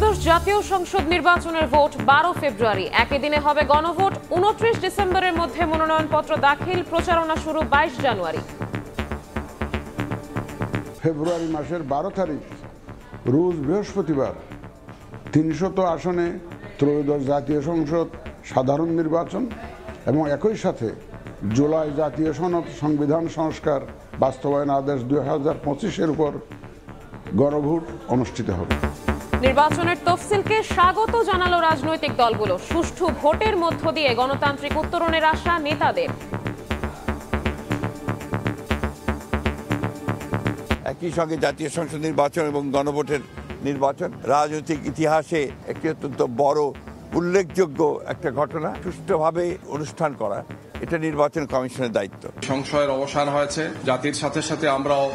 ত্রয়োদশ জাতীয় সংসদ নির্বাচনের ভোট 12 ফেব্রুয়ারি। একই দিনে হবে গণভোট। 29 ডিসেম্বরের মধ্যে মনোনয়নপত্র দাখিল, প্রচারণা শুরু 22 জানুয়ারি। ফেব্রুয়ারি মাসের 12 তারিখ রোজ বৃহস্পতিবার 300 আসনে ত্রয়োদশ জাতীয় সংসদ সাধারণ নির্বাচন এবং একই সাথে জুলাই জাতীয় সনদ সংবিধান সংস্কার বাস্তবায়ন আদেশ 2025-এর উপর গণভোট অনুষ্ঠিত হবে। নির্বাচনের তফসিলকে স্বাগত জানালো রাজনৈতিক দলগুলো। সুষ্ঠু ভোটের মধ্য দিয়ে গণতান্ত্রিক উত্তরণের আশা নেতাদের। একই সঙ্গে জাতীয় সংসদ নির্বাচন এবং গণভোটের নির্বাচন রাজনৈতিক ইতিহাসে একটি অত্যন্ত বড় উল্লেখযোগ্য একটা ঘটনা। সুষ্ঠুভাবে অনুষ্ঠান করা এটা নির্বাচন কমিশনের দায়িত্ব। সংশয়ের অবসান হয়েছে। জাতির সাথে সাথে আমরাও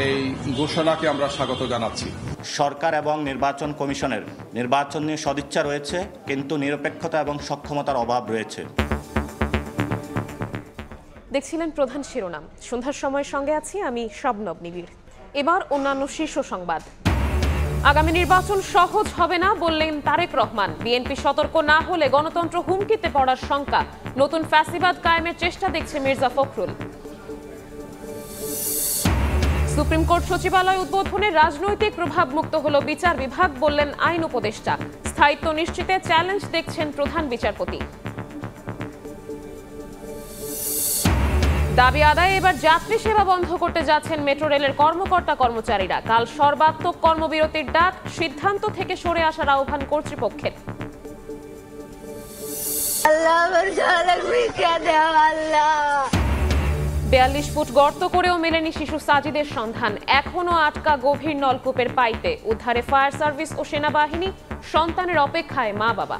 এই ঘোষণাকে আমরা স্বাগত জানাচ্ছি। সরকার এবং নির্বাচন কমিশনের নির্বাচন নিয়ে সদিচ্ছা রয়েছে, কিন্তু নিরপেক্ষতা এবং সক্ষমতার অভাব রয়েছে। দেখছিলেন প্রধান শিরোনাম। সন্ধ্যার সময়ের সঙ্গে আছি আমি শবনব নিবিড়। এবার অন্যান্য শীর্ষ সংবাদ। আগামী নির্বাচন সহজ হবে না বললেন তারেক রহমান। বিএনপি সতর্ক না হলে গণতন্ত্র হুমকিতে পড়ার শঙ্কা। নতুন ফ্যাসিবাদ কায়েমের চেষ্টা দেখছে মির্জা ফখরুল। সুপ্রিম কোর্ট সচিবালয় উদ্বোধনে রাজনৈতিক প্রভাব মুক্ত হলো বিচার বিভাগ, বললেন আইন উপদেষ্টা। স্থায়িত্ব নিশ্চিতে চ্যালেঞ্জ দেখছেন প্রধান বিচারপতি। দাবি আদায়ে এবার যাত্রী সেবা বন্ধ করতে যাচ্ছেন মেট্রো রেলের কর্মকর্তা কর্মচারীরা। কাল সর্বাত্মক কর্মবিরতির ডাক, সিদ্ধান্ত থেকে সরে আসার আহ্বান কর্তৃপক্ষের। 42 ফুট গর্ত করেও মেলেনি শিশু সাজিদের সন্ধান। এখনো আটকা গভীর নলকূপের পাইপে। উদ্ধারে ফায়ার সার্ভিস ও সেনাবাহিনী। সন্তানের অপেক্ষায় মা বাবা।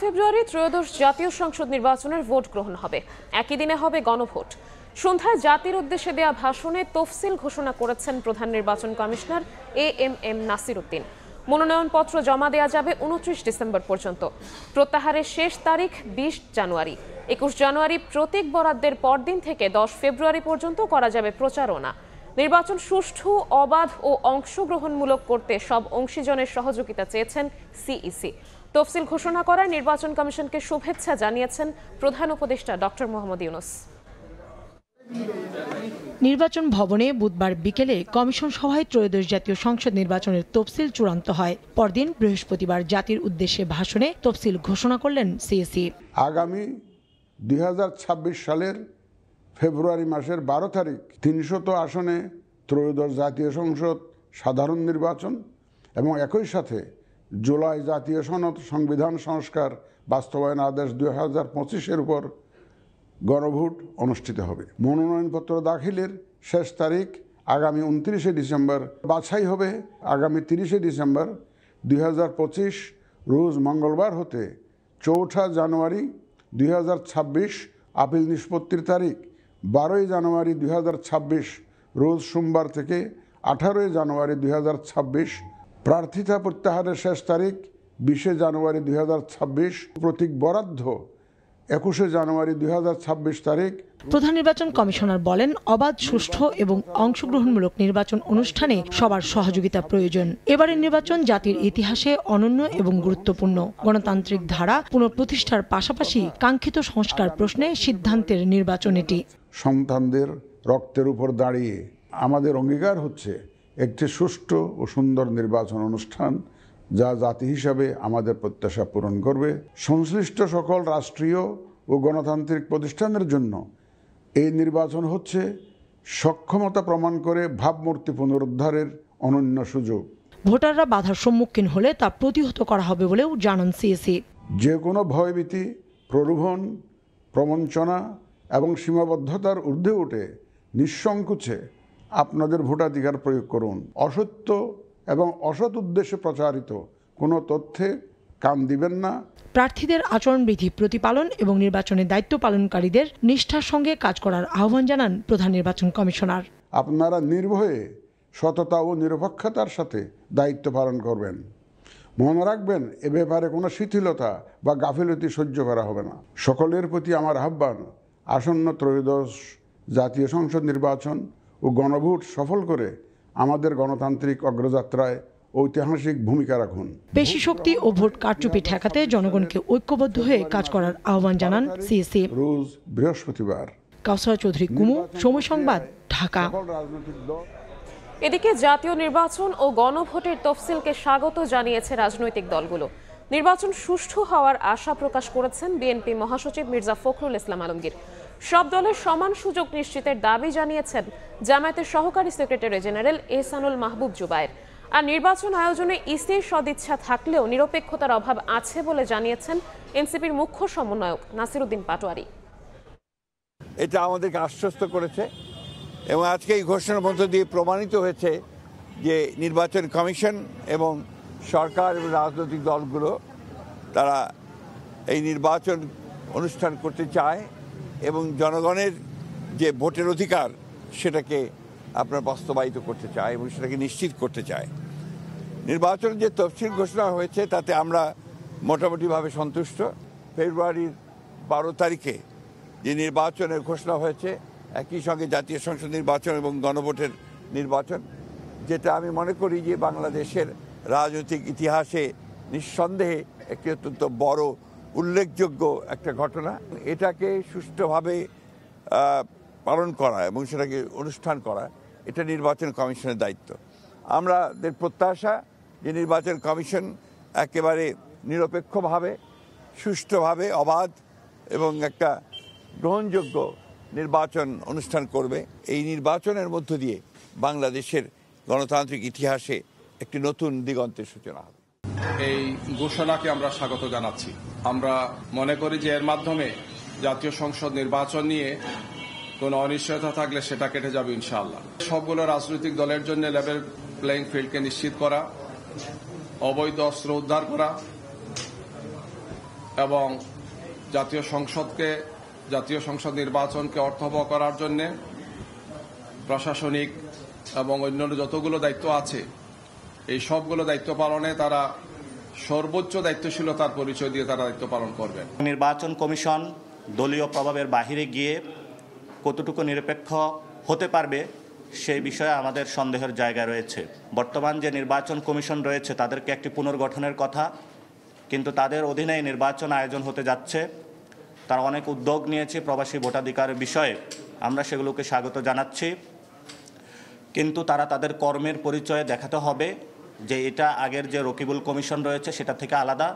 ফেব্রুয়ারি ত্রয়োদশ জাতীয় সংসদ নির্বাচনের ভোট গ্রহণ হবে। একই দিনে হবে গণভোট। সন্ধ্যায় জাতির উদ্দেশ্যে দেয়া ভাষণে তফসিল ঘোষণা করেছেন প্রধান নির্বাচন কমিশনার এএমএম নাসির উদ্দিন। মনোনয়নপত্র জমা দেওয়া যাবে 29 ডিসেম্বর পর্যন্ত। প্রত্যাহারের শেষ তারিখ 20 জানুয়ারি। 21 জানুয়ারি প্রতীক বরাদ্দের পরদিন থেকে 10 ফেব্রুয়ারি পর্যন্ত করা যাবে প্রচারণা। নির্বাচন সুষ্ঠু, অবাধ ও অংশগ্রহণমূলক করতে সব অংশীজনের সহযোগিতা চেয়েছেন সিইসি। তফসিল ঘোষণা করায় নির্বাচন কমিশনকে শুভেচ্ছা জানিয়েছেন প্রধান উপদেষ্টা ডক্টর মোহাম্মদ ইউনূস। নির্বাচন ভবনে বুধবার বিকেলে কমিশন সভায় ত্রয়োদশ জাতীয় সংসদ নির্বাচনের তফসিল চূড়ান্ত হয়। পরদিন বৃহস্পতিবার জাতির উদ্দেশ্যে ভাষণে তফসিল ঘোষণা করলেন সিইসি। আগামী 2026 সালের ফেব্রুয়ারি মাসের 12 তারিখ 300 আসনে ত্রয়োদশ জাতীয় সংসদ সাধারণ নির্বাচন এবং একই সাথে জুলাই জাতীয় সনদ সংবিধান সংস্কার বাস্তবায়ন আদেশ 2025-এর উপর গণভোট অনুষ্ঠিত হবে। মনোনয়নপত্র দাখিলের শেষ তারিখ আগামী 29 ডিসেম্বর। বাছাই হবে আগামী 30 ডিসেম্বর 2025 রোজ মঙ্গলবার হতে 4 জানুয়ারি 2026 আপিল নিষ্পত্তির তারিখ। 12 জানুয়ারি 2026 রোজ সোমবার থেকে 18 জানুয়ারি 2026 প্রার্থিতা প্রত্যাহারের শেষ তারিখ 20 জানুয়ারি 2026। প্রতীক বরাদ্দ 21 জানুয়ারি 2026 তারিখ। প্রধান নির্বাচন কমিশনার বলেন, অবাধ, সুষ্ঠু এবং অংশগ্রহণমূলক নির্বাচন অনুষ্ঠানে সবার সহযোগিতা প্রয়োজন। এবারের নির্বাচন জাতির ইতিহাসে অনন্য এবং গুরুত্বপূর্ণ। গণতান্ত্রিক ধারা পুনঃপ্রতিষ্ঠার পাশাপাশি কাঙ্ক্ষিত সংস্কার প্রশ্নে সিদ্ধান্তের নির্বাচন এটি। সন্তানদের রক্তের উপর দাঁড়িয়ে আমাদের অঙ্গীকার হচ্ছে একটি সুষ্ঠু ও সুন্দর নির্বাচন অনুষ্ঠান, যা জাতি হিসাবে আমাদের প্রত্যাশা পূরণ করবে। সংশ্লিষ্ট সকল রাষ্ট্রীয় ও গণতান্ত্রিক প্রতিষ্ঠানের জন্য এই নির্বাচন হচ্ছে সক্ষমতা প্রমাণ করে ভাবমূর্তি পুনরুদ্ধারের অনন্য সুযোগ। ভোটাররা বাধার সম্মুখীন হলে তা প্রতিহত করা হবে বলেও জানান সিইসি। যে কোনো ভয়ভীতি, প্রলোভন, প্রবঞ্চনা এবং সীমাবদ্ধতার ঊর্ধ্বে উঠে নিঃসংকোচে আপনাদের ভোটাধিকার প্রয়োগ করুন। অসত্য এবং অসৎ উদ্দেশ্যে প্রচারিত কোনো তথ্যে কান দিবেন না। প্রার্থীদের আচরণবিধি প্রতিপালন এবং নির্বাচনের দায়িত্ব পালনকারীদের নিষ্ঠার সঙ্গে কাজ করার আহ্বান জানান প্রধান নির্বাচন কমিশনার। আপনারা নির্ভয়ে সততা ও নিরপেক্ষতার সাথে দায়িত্ব পালন করবেন। মনে রাখবেন, এ ব্যাপারে কোনো শিথিলতা বা গাফিলতি সহ্য করা হবে না। সকলের প্রতি আমার আহ্বান, আসন্ন ত্রয়োদশ জাতীয় সংসদ নির্বাচন ও গণভোট সফল করে আমাদের গণতান্ত্রিক অগ্রযাত্রায় ঐতিহাসিক ভূমিকা রাখুন। পেশি শক্তি ও ভোট কারচুপি ঠেকাতে জনগণকে ঐক্যবদ্ধ হয়ে কাজ করার আহ্বান জানান সিএসি। রোজ বৃহস্পতিবার। কাউসার চৌধুরী কুমু, সময় সংবাদ, ঢাকা। সকল রাজনৈতিক দল এদিকে জাতীয় নির্বাচন ও গণভোটের তফসিলকে স্বাগত জানিয়েছে রাজনৈতিক দলগুলো। নির্বাচন সুষ্ঠু হওয়ার আশা প্রকাশ করেছেন বিএনপি মহাসচিব মির্জা ফখরুল ইসলাম আলমগীর। সব দলের সমান সুযোগ নিশ্চিতের দাবি জানিয়েছেন জামায়াতের সহকারী সেক্রেটারি জেনারেল এহসানুল মাহবুব জুবায়ের। আর নির্বাচন আয়োজনে ইসির সদিচ্ছা থাকলেও নিরপেক্ষতার অভাব আছে বলে জানিয়েছেন এনসিপির মুখ্য সমন্বয়ক নাসিরউদ্দিন পাটোয়ারি। এটা আমাদেরকে আশ্বস্ত করেছে এবং আজকে এই ঘোষণার মধ্য দিয়ে প্রমাণিত হয়েছে যে নির্বাচন কমিশন এবং সরকার এবং রাজনৈতিক দলগুলো তারা এই নির্বাচন অনুষ্ঠান করতে চায় এবং জনগণের যে ভোটের অধিকার সেটাকে আপনার বাস্তবায়িত করতে চায় এবং সেটাকে নিশ্চিত করতে চায়। নির্বাচনের যে তফসিল ঘোষণা হয়েছে তাতে আমরা মোটামুটিভাবে সন্তুষ্ট। ফেব্রুয়ারির 12 তারিখে যে নির্বাচনের ঘোষণা হয়েছে, একই সঙ্গে জাতীয় সংসদ নির্বাচন এবং গণভোটের নির্বাচন, যেটা আমি মনে করি যে বাংলাদেশের রাজনৈতিক ইতিহাসে নিঃসন্দেহে একটি অত্যন্ত বড় উল্লেখযোগ্য একটা ঘটনা। এটাকে সুষ্ঠুভাবে পালন করা এবং সেটাকে অনুষ্ঠান করা, এটা নির্বাচন কমিশনের দায়িত্ব। আমাদের প্রত্যাশা যে নির্বাচন কমিশন একেবারে নিরপেক্ষভাবে, সুষ্ঠুভাবে, অবাধ এবং একটা গ্রহণযোগ্য নির্বাচন অনুষ্ঠান করবে। এই নির্বাচনের মধ্য দিয়ে বাংলাদেশের গণতান্ত্রিক ইতিহাসে একটি নতুন দিগন্তের সূচনা হবে। এই ঘোষণাকে আমরা স্বাগত জানাচ্ছি। আমরা মনে করি যে এর মাধ্যমে জাতীয় সংসদ নির্বাচন নিয়ে কোনো অনিশ্চয়তা থাকলে সেটা কেটে যাবে ইনশাআল্লাহ। সবগুলো রাজনৈতিক দলের জন্য লেভেল প্লেইং ফিল্ডকে নিশ্চিত করা, অবৈধ অস্ত্র উদ্ধার করা এবং জাতীয় সংসদ নির্বাচনকে অর্থবহ করার জন্য প্রশাসনিক এবং অন্যান্য যতগুলো দায়িত্ব আছে এই সবগুলো দায়িত্ব পালনে তারা সর্বোচ্চ দায়িত্বশীলতার পরিচয় দিয়ে তারা দায়িত্ব পালন করবেন। নির্বাচন কমিশন দলীয় প্রভাবের বাহিরে গিয়ে কতটুকু নিরপেক্ষ হতে পারবে সেই বিষয়ে আমাদের সন্দেহের জায়গা রয়েছে। বর্তমান যে নির্বাচন কমিশন রয়েছে তাদেরকে একটি পুনর্গঠনের কথা, কিন্তু তাদের অধীনে নির্বাচন আয়োজন হতে যাচ্ছে। তারা অনেক উদ্যোগ নিয়েছে প্রবাসী ভোটাধিকারের বিষয়ে, আমরা সেগুলোকে স্বাগত জানাচ্ছি, কিন্তু তারা তাদের কর্মের পরিচয়ে দেখাতে হবে যে এটা আগের যে রকিবুল কমিশন রয়েছে সেটা থেকে আলাদা।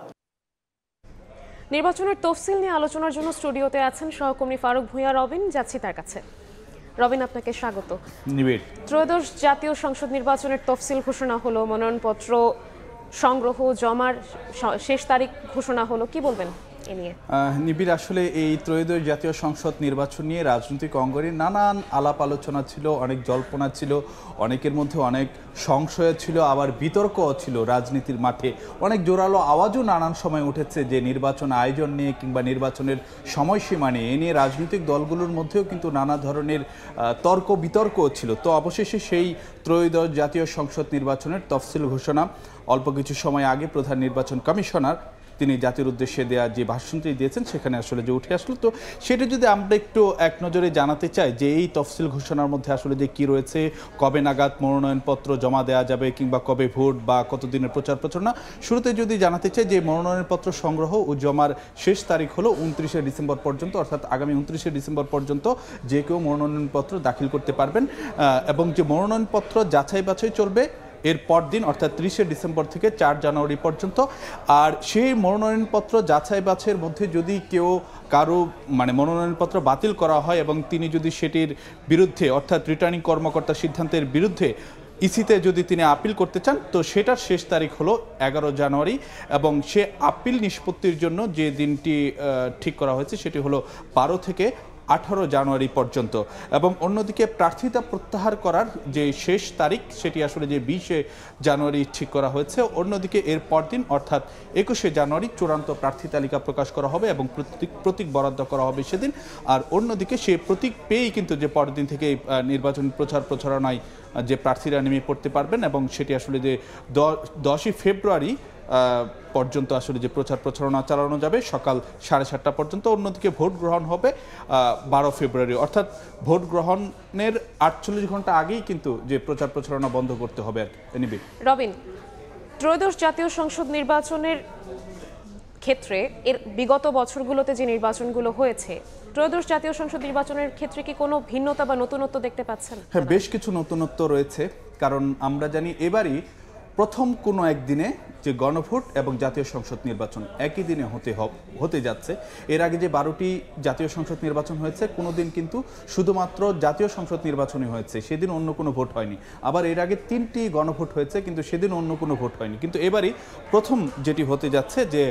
নির্বাচনের তফসিল নিয়ে আলোচনার জন্য স্টুডিওতে আছেন সহকর্মী ফারুক ভূঁইয়া রবিন। যাচ্ছি তার কাছে। রবিন, আপনাকে স্বাগত। ত্রয়োদশ জাতীয় সংসদ নির্বাচনের তফসিল ঘোষণা হলো, মনোনয়নপত্র সংগ্রহ জমার শেষ তারিখ ঘোষণা হলো, কি বলবেন এ নিয়ে? নিবিড়, আসলে এই ত্রয়োদশ জাতীয় সংসদ নির্বাচন নিয়ে রাজনৈতিক অঙ্গনে নানান আলাপ আলোচনা ছিল, অনেক জল্পনা ছিল, অনেকের মধ্যে অনেক সংশয় ছিল, আবার বিতর্কও ছিল। রাজনীতির মাঠে অনেক জোরালো আওয়াজও নানান সময় উঠেছে যে নির্বাচন আয়োজন নিয়ে কিংবা নির্বাচনের সময়সীমা নিয়ে। এ নিয়ে রাজনৈতিক দলগুলোর মধ্যেও কিন্তু নানা ধরনের তর্ক বিতর্কও ছিল। তো অবশেষে সেই ত্রয়োদশ জাতীয় সংসদ নির্বাচনের তফসিল ঘোষণা অল্প কিছু সময় আগে প্রধান নির্বাচন কমিশনার তিনি জাতির উদ্দেশ্যে দেওয়া যে ভাষণটি দিয়েছেন সেখানে আসলে যে উঠে আসলো। তো সেটা যদি আমরা একটু এক নজরে জানাতে চাই যে এই তফসিল ঘোষণার মধ্যে আসলে যে কি রয়েছে, কবে নাগাদ মনোনয়নপত্র জমা দেওয়া যাবে কিংবা কবে ভোট বা কতদিনের প্রচার প্রচারণা। শুরুতে যদি জানাতে চাই যে মনোনয়নপত্র সংগ্রহ ও জমার শেষ তারিখ হলো 29শে ডিসেম্বর পর্যন্ত, অর্থাৎ আগামী 29শে ডিসেম্বর পর্যন্ত যে কেউ মনোনয়নপত্র দাখিল করতে পারবেন এবং যে মনোনয়নপত্র যাচাই বাছাই চলবে এর পরদিন অর্থাৎ 30শে ডিসেম্বর থেকে 4 জানুয়ারি পর্যন্ত। আর সেই মনোনয়নপত্র যাচাই বাছাইয়ের মধ্যে যদি কেউ কারো মনোনয়নপত্র বাতিল করা হয় এবং তিনি যদি সেটির বিরুদ্ধে অর্থাৎ রিটার্নিং কর্মকর্তার সিদ্ধান্তের বিরুদ্ধে ইসিতে যদি তিনি আপিল করতে চান তো সেটার শেষ তারিখ হলো 11 জানুয়ারি এবং সে আপিল নিষ্পত্তির জন্য যে দিনটি ঠিক করা হয়েছে সেটি হলো 12 থেকে 18 জানুয়ারি পর্যন্ত, এবং অন্যদিকে প্রার্থিতা প্রত্যাহার করার যে শেষ তারিখ সেটি আসলে যে 20 জানুয়ারি ঠিক করা হয়েছে। অন্যদিকে এর পরদিন অর্থাৎ 21 জানুয়ারি চূড়ান্ত প্রার্থী তালিকা প্রকাশ করা হবে এবং প্রতীক বরাদ্দ করা হবে সেদিন। আর অন্যদিকে সে প্রতীক পেয়েই কিন্তু যে পরদিন থেকে নির্বাচনী প্রচারণায় যে প্রার্থীরা নেমে পড়তে পারবেন, এবং সেটি আসলে যে 10 ফেব্রুয়ারি পর্যন্ত আসলে যে প্রচারণা চালানো যাবে সকাল 7:30 পর্যন্ত। অন্যদিকে ভোট গ্রহণ হবে 12 ফেব্রুয়ারি, অর্থাৎ ভোট গ্রহণের 48 ঘন্টা আগেই কিন্তু যে প্রচারণা বন্ধ করতে হবে। রবিন, ত্রয়োদশ জাতীয় সংসদ নির্বাচনের ক্ষেত্রে এর বিগত বছরগুলোতে যে নির্বাচনগুলো হয়েছে, ত্রয়োদশ জাতীয় সংসদ নির্বাচনের ক্ষেত্রে কি কোনো ভিন্নতা বা নতুনত্ব দেখতে পাচ্ছেন? হ্যাঁ, বেশ কিছু নতুনত্ব রয়েছে, কারণ আমরা জানি এবারই প্রথম কোনো একদিনে যে গণভোট এবং জাতীয় সংসদ নির্বাচন একই দিনে হতে যাচ্ছে। এর আগে যে 12টি জাতীয় সংসদ নির্বাচন হয়েছে, কোনো দিন কিন্তু শুধুমাত্র জাতীয় সংসদ নির্বাচনই হয়েছে, সেদিন অন্য কোনো ভোট হয়নি। আবার এর আগে 3টি গণভোট হয়েছে, কিন্তু সেদিন অন্য কোনো ভোট হয়নি। কিন্তু এবারই প্রথম যেটি হতে যাচ্ছে যে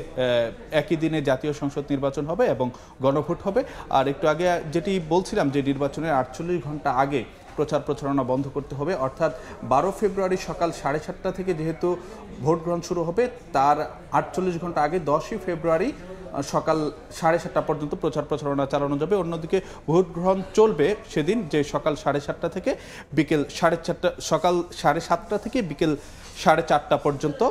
একই দিনে জাতীয় সংসদ নির্বাচন হবে এবং গণভোট হবে। আর একটু আগে যেটি বলছিলাম যে নির্বাচনের 48 ঘন্টা আগে প্রচারণা বন্ধ করতে হবে, অর্থাৎ 12 ফেব্রুয়ারি সকাল 7:30 থেকে যেহেতু ভোট গ্রহণ শুরু হবে, তার 48 ঘন্টা আগে 10 ফেব্রুয়ারি সকাল 7:30 পর্যন্ত প্রচারণা চালানো যাবে। অন্যদিকে ভোট গ্রহণ চলবে সেদিন যে সকাল 7:30 থেকে বিকেল 4:30, সকাল 7:30 থেকে বিকেল 4:30 পর্যন্ত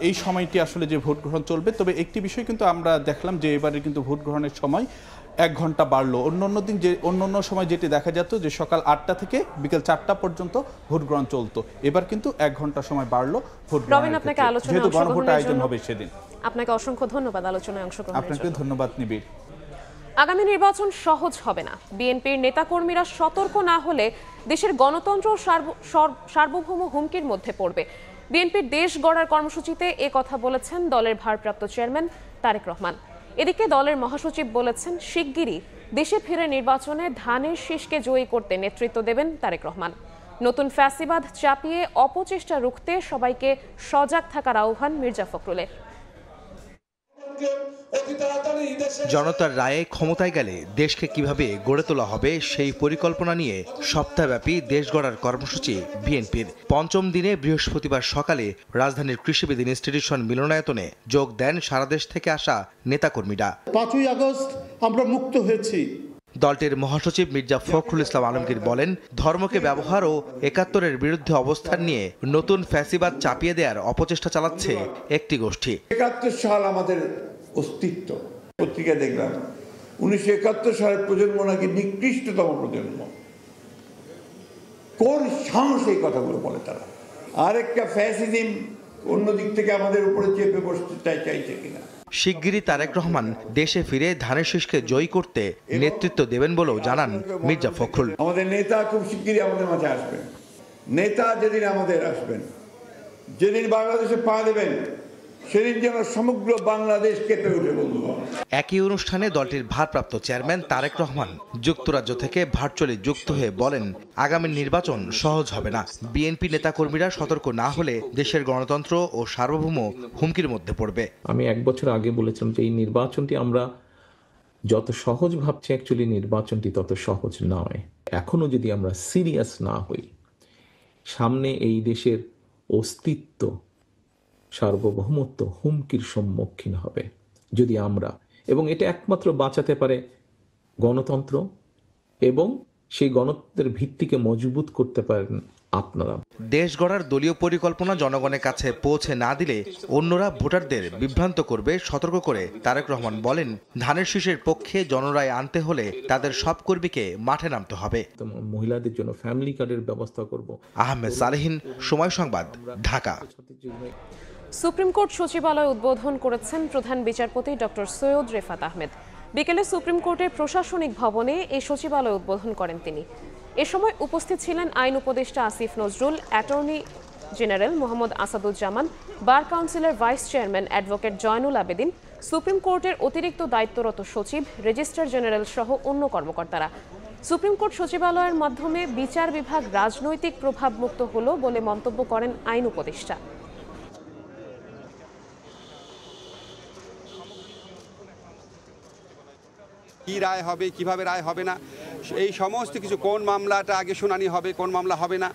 এই সময়টি আসলে যে ভোট গ্রহণ চলবে। তবে একটি বিষয় কিন্তু আমরা দেখলাম যে এবারে কিন্তু ভোট গ্রহণের সময় 1 ঘন্টা বাড়লো। অন্য সময় যেটি দেখা যেত যে সকাল 8টা থেকে বিকেল 4টা পর্যন্ত ভোট গ্রহণ চলতো, এবার কিন্তু 1 ঘন্টা সময় বাড়লো ভোট গ্রহণ, যেহেতু গণভোট আয়োজন হবে সেদিন। আপনাকে অসংখ্য ধন্যবাদ আলোচনায় অংশগ্রহণের জন্য। আপনাকে ধন্যবাদ নিবিড়। আগামী নির্বাচন সহজ হবে না। বিএনপির নেতাকর্মীরা সতর্ক না হলে দেশের গণতন্ত্র সার্বভৌম হুমকির মধ্যে পড়বে। বিএনপির দেশ গড়ার কর্মসূচিতে এ কথা বলেছেন দলের ভারপ্রাপ্ত চেয়ারম্যান তারেক রহমান। এদিকে দলের মহাসচিব বলেছেন, শিগগিরই দেশে ফিরে নির্বাচনে ধানের শীষকে জয়ী করতে নেতৃত্ব দেবেন তারেক রহমান। নতুন ফ্যাসিবাদ চাপিয়ে অপচেষ্টা রুখতে সবাইকে সজাগ থাকার আহ্বান মির্জা ফখরুলের। জনতার রায়ে ক্ষমতায় গেলে দেশকে কিভাবে গড়ে তোলা হবে সেই পরিকল্পনা নিয়ে সপ্তাহব্যাপী দেশ গড়ার কর্মসূচি বিএনপির। 5ম দিনে বৃহস্পতিবার সকালে রাজধানীর কৃষিবিদ ইনস্টিটিউশন মিলনায়তনে যোগ দেন সারা দেশ থেকে আসা নেতাকর্মীরা। 5ই আগস্ট আমরা মুক্ত হয়েছি। দলটির মহাসচিব মির্জা ফখরুল ইসলাম আলমগীর বলেন, ধর্মকে ব্যবহার ও 71-এর বিরুদ্ধে অবস্থান নিয়ে নতুন ফ্যাসিবাদ চাপিয়ে দেওয়ার অপচেষ্টা চালাচ্ছে একটি গোষ্ঠী। 71 সাল আমাদের অস্তিত্ব। পত্রিকা দেখলাম 1971 সালের প্রজন্ম নাকি নিকৃষ্টতম প্রজন্ম। কোন সাহসে এই কথাগুলো বলে তারা? আরেকটা ফ্যাসিজম অন্য দিক থেকে আমাদের উপরে চেপে বসতে চাইছে কিনা? শিগগিরই তারেক রহমান দেশে ফিরে ধানের শীষকে জয়ী করতে নেতৃত্ব দেবেন বলেও জানান মির্জা ফখরুল। আমাদের নেতা খুব শিগগিরই আমাদের মাঝে আসবেন। নেতা যেদিন আমাদের আসবেন, যেদিন বাংলাদেশে পা দেবেন, সেদিন যেন সমগ্র বাংলাদেশ কেঁপে উঠে। বন্ধুগণ, একই অনুষ্ঠানে দলটির ভারপ্রাপ্ত চেয়ারম্যান তারেক রহমান যুক্তরাজ্য থেকে ভার্চুয়ালি যুক্ত হয়ে বলেন, আগামী নির্বাচন সহজ হবে না। বিএনপি নেতাকর্মীরা সতর্ক না হলে দেশের গণতন্ত্র ও সার্বভৌম হুমকির মধ্যে পড়বে। আমি 1 বছর আগে বলেছিলাম যে এই নির্বাচনটি আমরা যত সহজ ভাবছি, অ্যাকচুয়ালি নির্বাচনটি তত সহজ নয়। এখনো যদি আমরা সিরিয়াস না হই, সামনে এই দেশের অস্তিত্ব, সার্বভৌমত্ব হুমকির সম্মুখীন হবে যদি আমরা, এবং এটা একমাত্র বাঁচাতে পারে গণতন্ত্র, এবং সেই গণতন্ত্রের ভিত্তিকে মজবুত করতে পারেন আপনারা। দেশ গড়ার দলীয় পরিকল্পনা জনগণের কাছে পৌঁছে না দিলে অন্যরা ভোটারদের বিভ্রান্ত করবে সতর্ক করে তারেক রহমান বলেন, ধানের শীষের পক্ষে জনরায় আনতে হলে তাদের সব কর্মীকে মাঠে নামতে হবে। মহিলাদের জন্য ফ্যামিলি কার্ডের ব্যবস্থা করব। আহমেদ সালেহীন, সময় সংবাদ, ঢাকা। সুপ্রিম কোর্ট সচিবালয় উদ্বোধন করেছেন প্রধান বিচারপতি ডক্টর সৈয়দ রেফাত আহমেদ। বিকেলে সুপ্রিম কোর্টের প্রশাসনিক ভবনে এই সচিবালয় উদ্বোধন করেন তিনি। এ সময় উপস্থিত ছিলেন আইন উপদেষ্টা Asif Nazrul, attorney general Mohammad Asaduzzaman, bar কাউন্সিলের vice chairman advocate Zainul Abedin, supreme কোর্টের অতিরিক্ত দায়িত্বরত সচিব, রেজিস্ট্রার জেনারেল সহ অন্য কর্মকর্তারা। সুপ্রিম কোর্ট সচিবালয়ের মাধ্যমে বিচার বিভাগ রাজনৈতিক প্রভাবমুক্ত হলো বলে মন্তব্য করেন আইন উপদেষ্টা। কি রায় হবে, কিভাবে রায় হবে না, এই সমস্ত কিছু, কোন মামলাটা আগে শুনানি হবে, কোন মামলা হবে না,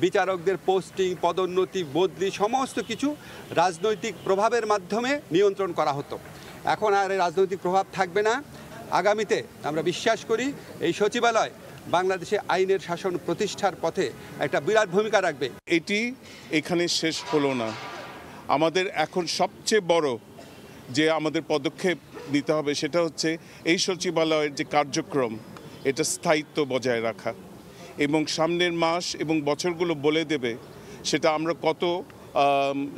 বিচারকদের পোস্টিং, পদোন্নতি, বদলি, সমস্ত কিছু রাজনৈতিক প্রভাবের মাধ্যমে নিয়ন্ত্রণ করা হতো। এখন আর রাজনৈতিক প্রভাব থাকবে না। আগামীতে আমরা বিশ্বাস করি এই সচিবালয় বাংলাদেশে আইনের শাসন প্রতিষ্ঠার পথে একটা বিরাট ভূমিকা রাখবে। এটি এখানে শেষ হলো না। আমাদের এখন সবচেয়ে বড় যে আমাদের পদক্ষেপ নিতে হবে সেটা হচ্ছে এই সচিবালয়ের যে কার্যক্রম, এটা স্থায়িত্ব বজায় রাখা, এবং সামনের মাস এবং বছরগুলো বলে দেবে সেটা আমরা কত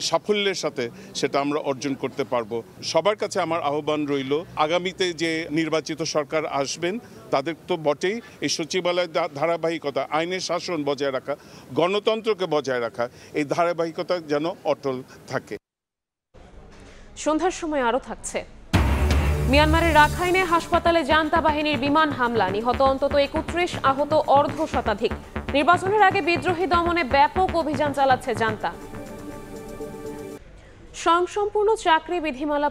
সাফল্যের সাথে সেটা আমরা অর্জন করতে পারবো। সবার কাছে আমার আহ্বান রইল, আগামীতে যে নির্বাচিত সরকার আসবেন তাদের তো বটেই, এই সচিবালয়ের ধারাবাহিকতা, আইনের শাসন বজায় রাখা, গণতন্ত্রকে বজায় রাখা, এই ধারাবাহিকতা যেন অটল থাকে। সন্ধ্যার সময় আরও থাকছে। মিয়ানমারের রাখাইনে হাসপাতালে জান্তা বাহিনীর বিমান হামলা, নিহত অন্তত 31, আহত অর্ধ শতাধিক। নির্বাচনের আগে বিদ্রোহী দমনে ব্যাপক অভিযান চালাচ্ছে জান্তা। স্বয়ংসম্পূর্ণ চাকরি বিধিমালা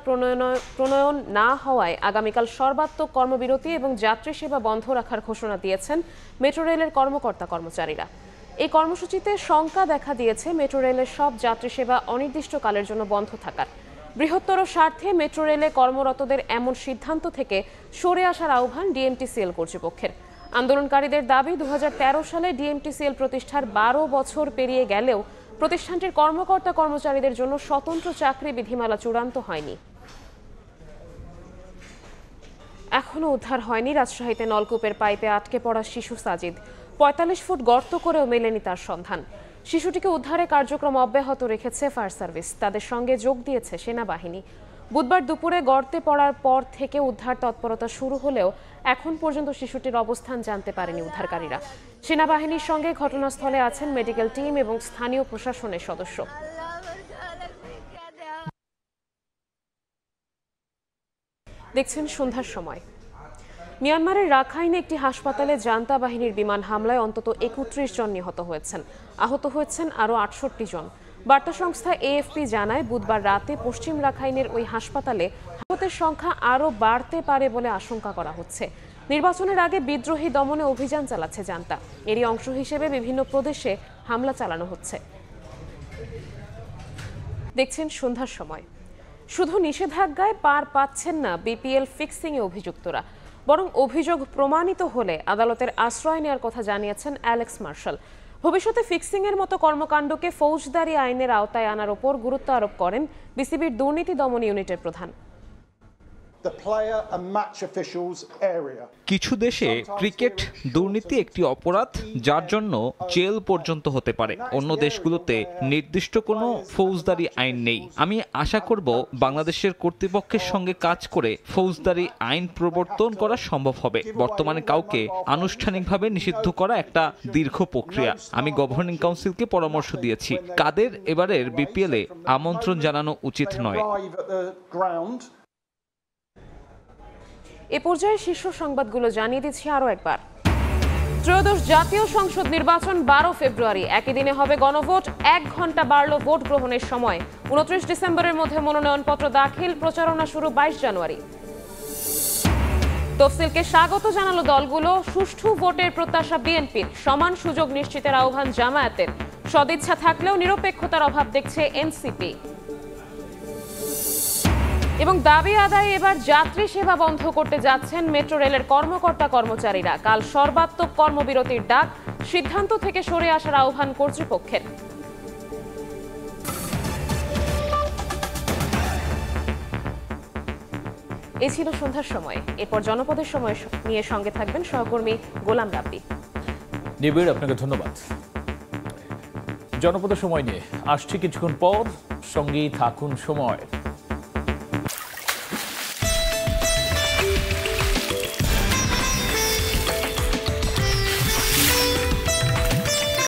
প্রণয়ন না হওয়ায় আগামীকাল সর্বাত্মক কর্মবিরতি এবং যাত্রী সেবা বন্ধ রাখার ঘোষণা দিয়েছেন মেট্রো রেলের কর্মকর্তা কর্মচারীরা। এই কর্মসূচিতে শঙ্কা দেখা দিয়েছে মেট্রো রেলের সব যাত্রী সেবা অনির্দিষ্টকালের জন্য বন্ধ থাকার। বৃহত্তর স্বার্থে মেট্রো রেলে কর্মরতদের এমন সিদ্ধান্ত থেকে সরে আসার আহ্বান ডিএমটিসিএল কর্তৃপক্ষের। আন্দোলনকারীদের দাবি, 2013 সালে ডিএমটিসিএল প্রতিষ্ঠার 12 বছর পেরিয়ে গেলেও প্রতিষ্ঠানটির কর্মকর্তা কর্মচারীদের জন্য স্বতন্ত্র চাকরি বিধিমালা চূড়ান্ত হয়নি। এখনো উদ্ধার হয়নি রাজশাহীতে নলকূপের পাইপে আটকে পড়া শিশু সাজিদ। 45 ফুট গর্ত করেও মেলেনি তার সন্ধান। শিশুটিকে উদ্ধারে কার্যক্রম অব্যাহত রেখেছে ফায়ার সার্ভিস, তাদের সঙ্গে যোগ দিয়েছে সেনাবাহিনী। বুধবার দুপুরে গর্তে পড়ার পর থেকে উদ্ধার তৎপরতা শুরু হলেও এখন পর্যন্ত শিশুটির অবস্থান জানতে পারেনি উদ্ধারকারীরা। সেনাবাহিনীর সঙ্গে ঘটনাস্থলে আছেন মেডিকেল টিম এবং স্থানীয় প্রশাসনের সদস্য। দেখছেন সন্ধ্যার সময়। মিয়ানমারের রাখাইনে একটি হাসপাতালে জান্তা বাহিনীর বিমান হামলায় অন্তত 31 জন নিহত হয়েছেন, আহত হয়েছেন আরও 68 জন। বার্তা সংস্থা এএফপি জানায়, বুধবার রাতে পশ্চিম রাখাইনের ওই হাসপাতালে আহতের সংখ্যা আরও বাড়তে পারে বলে আশঙ্কা করা হচ্ছে। নির্বাচনের আগে বিদ্রোহী দমনে অভিযান চালাচ্ছে জান্তা। এরই অংশ হিসেবে বিভিন্ন প্রদেশে হামলা চালানো হচ্ছে। দেখছেন সন্ধ্যার সময়। শুধু নিষেধাজ্ঞায় পার পাচ্ছেন না বিপিএল ফিক্সিংয়ে অভিযুক্তরা, বরং অভিযোগ প্রমাণিত হলে আদালতের আশ্রয় নেওয়ার কথা জানিয়েছেন অ্যালেক্স মার্শাল। ভবিষ্যতে ফিক্সিংয়ের মতো কর্মকাণ্ডকে ফৌজদারি আইনের আওতায় আনার ওপর গুরুত্ব আরোপ করেন বিসিবির দুর্নীতি দমন ইউনিটের প্রধান। কিছু দেশে ক্রিকেট দুর্নীতি একটি অপরাধ যার জন্য জেল পর্যন্ত হতে পারে। অন্য দেশগুলোতে নির্দিষ্ট কোনো ফৌজদারি আইন নেই। আমি আশা করব বাংলাদেশের কর্তৃপক্ষের সঙ্গে কাজ করে ফৌজদারি আইন প্রবর্তন করা সম্ভব হবে। বর্তমানে কাউকে আনুষ্ঠানিকভাবে নিষিদ্ধ করা একটা দীর্ঘ প্রক্রিয়া। আমি গভর্নিং কাউন্সিলকে পরামর্শ দিয়েছি, কাদের এবারের বিপিএলে আমন্ত্রণ জানানো উচিত নয়। এ পর্যায়ে শীর্ষ সংবাদগুলো জানিয়ে দিচ্ছি আরও একবার। ত্রয়োদশ জাতীয় সংসদ নির্বাচন 12 ফেব্রুয়ারি। একই দিনে হবে গণভোট। 1 ঘন্টা বাড়ল ভোট গ্রহণের সময়। 29 ডিসেম্বরের মধ্যে মনোনয়নপত্র দাখিল, প্রচারণা শুরু 22 জানুয়ারি। তফসিলকে স্বাগত জানালো দলগুলো। সুষ্ঠু ভোটের প্রত্যাশা বিএনপির, সমান সুযোগ নিশ্চিতের আহ্বান জামায়াতের। সদিচ্ছা থাকলেও নিরপেক্ষতার অভাব দেখছে এনসিপি। এবং দাবি আদায়ে এবার যাত্রী সেবা বন্ধ করতে যাচ্ছেন মেট্রো রেলের কর্মকর্তা কর্মচারীরা। কাল সর্বাত্মক কর্মবিরতির ডাক, সিদ্ধান্ত থেকে সরে আসার আহ্বান কর্তৃপক্ষের। এ ছিল সন্ধ্যার সময়। এরপর জনপদের সময় নিয়ে সঙ্গে থাকবেন সহকর্মী গোলাম রাব্বি। নিবিড়, আপনাকে ধন্যবাদ। জনপদের সময় নিয়ে আসছি কিছুক্ষণ পর, সঙ্গেই থাকুন সময়।